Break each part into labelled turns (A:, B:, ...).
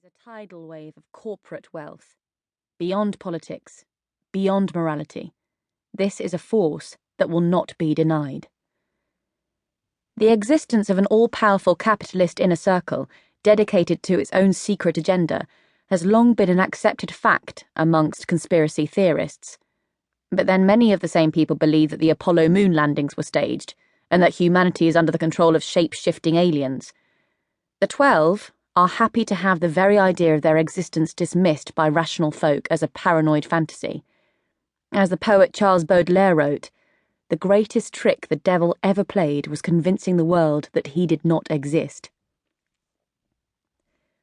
A: a tidal wave of corporate wealth. Beyond politics, beyond morality, this is a force that will not be denied. The existence of an all-powerful capitalist inner circle dedicated to its own secret agenda has long been an accepted fact amongst conspiracy theorists. But then many of the same people believe that the Apollo moon landings were staged and that humanity is under the control of shape-shifting aliens. The 12 are happy to have the very idea of their existence dismissed by rational folk as a paranoid fantasy. As the poet Charles Baudelaire wrote, the greatest trick the devil ever played was convincing the world that he did not exist.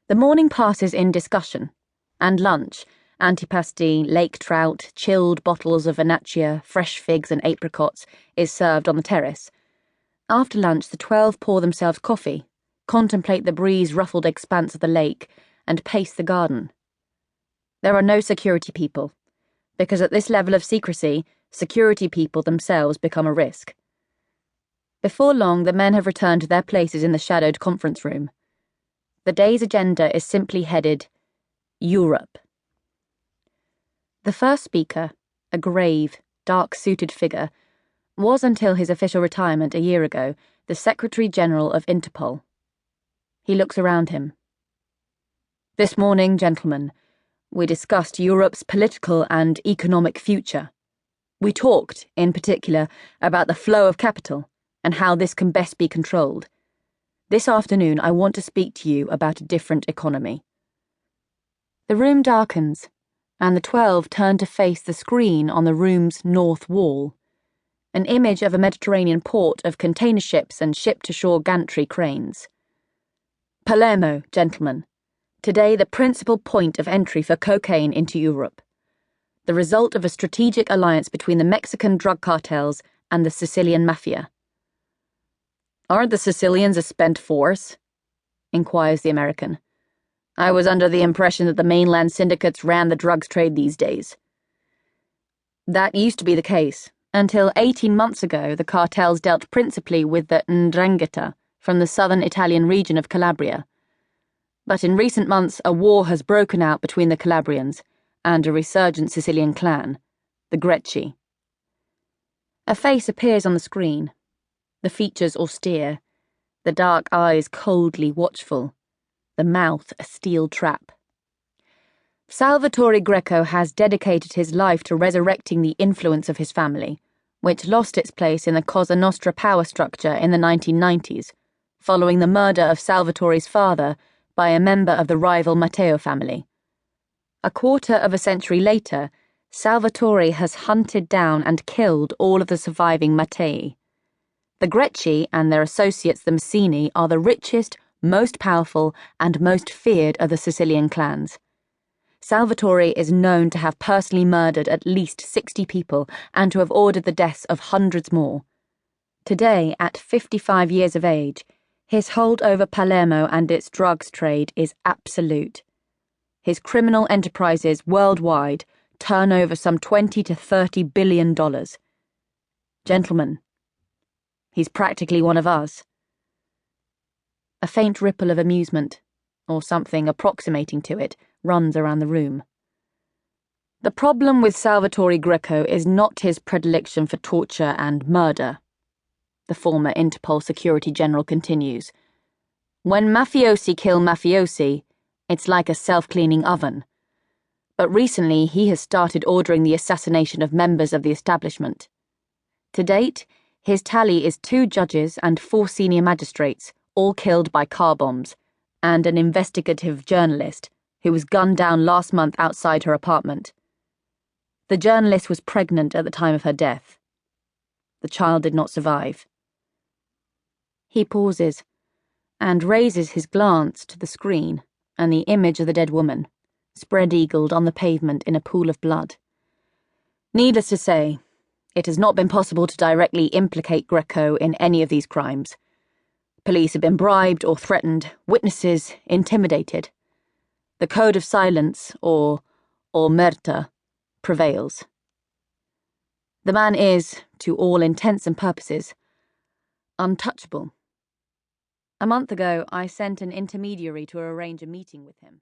A: The morning passes in discussion, and lunch, antipasti, lake trout, chilled bottles of Vernaccia, fresh figs and apricots, is served on the terrace. After lunch, the 12 pour themselves coffee, contemplate the breeze-ruffled expanse of the lake, and pace the garden. There are no security people, because at this level of secrecy, security people themselves become a risk. Before long, the men have returned to their places in the shadowed conference room. The day's agenda is simply headed, Europe. The first speaker, a grave, dark-suited figure, was until his official retirement a year ago the Secretary-General of Interpol. He looks around him. This morning, gentlemen, we discussed Europe's political and economic future. We talked, in particular, about the flow of capital and how this can best be controlled. This afternoon, I want to speak to you about a different economy. The room darkens, and the 12 turn to face the screen on the room's north wall, an image of a Mediterranean port of container ships and ship-to-shore gantry cranes. Palermo, gentlemen. Today the principal point of entry for cocaine into Europe. The result of a strategic alliance between the Mexican drug cartels and the Sicilian mafia. Aren't the Sicilians a spent force? Inquires the American. I was under the impression that the mainland syndicates ran the drugs trade these days. That used to be the case, until 18 months ago the cartels dealt principally with the 'Ndrangheta from the southern Italian region of Calabria. But in recent months a war has broken out between the Calabrians and a resurgent Sicilian clan, the Greci. A face appears on the screen, the features austere, the dark eyes coldly watchful, the mouth a steel trap. Salvatore Greco has dedicated his life to resurrecting the influence of his family, which lost its place in the Cosa Nostra power structure in the 1990s, following the murder of Salvatore's father by a member of the rival Matteo family. A quarter of a century later, Salvatore has hunted down and killed all of the surviving Mattei. The Greci and their associates the Mazzini are the richest, most powerful, and most feared of the Sicilian clans. Salvatore is known to have personally murdered at least 60 people and to have ordered the deaths of hundreds more. Today, at 55 years of age, his hold over Palermo and its drugs trade is absolute. His criminal enterprises worldwide turn over some $20 to $30 billion. Gentlemen, he's practically one of us. A faint ripple of amusement, or something approximating to it, runs around the room. The problem with Salvatore Greco is not his predilection for torture and murder, the former Interpol Security General continues. When mafiosi kill mafiosi, it's like a self-cleaning oven. But recently he has started ordering the assassination of members of the establishment. To date, his tally is 2 judges and 4 senior magistrates, all killed by car bombs, and an investigative journalist who was gunned down last month outside her apartment. The journalist was pregnant at the time of her death. The child did not survive. He pauses, and raises his glance to the screen and the image of the dead woman, spread-eagled on the pavement in a pool of blood. Needless to say, it has not been possible to directly implicate Greco in any of these crimes. Police have been bribed or threatened, witnesses intimidated. The code of silence, or omerta, prevails. The man is, to all intents and purposes, untouchable. A month ago, I sent an intermediary to arrange a meeting with him.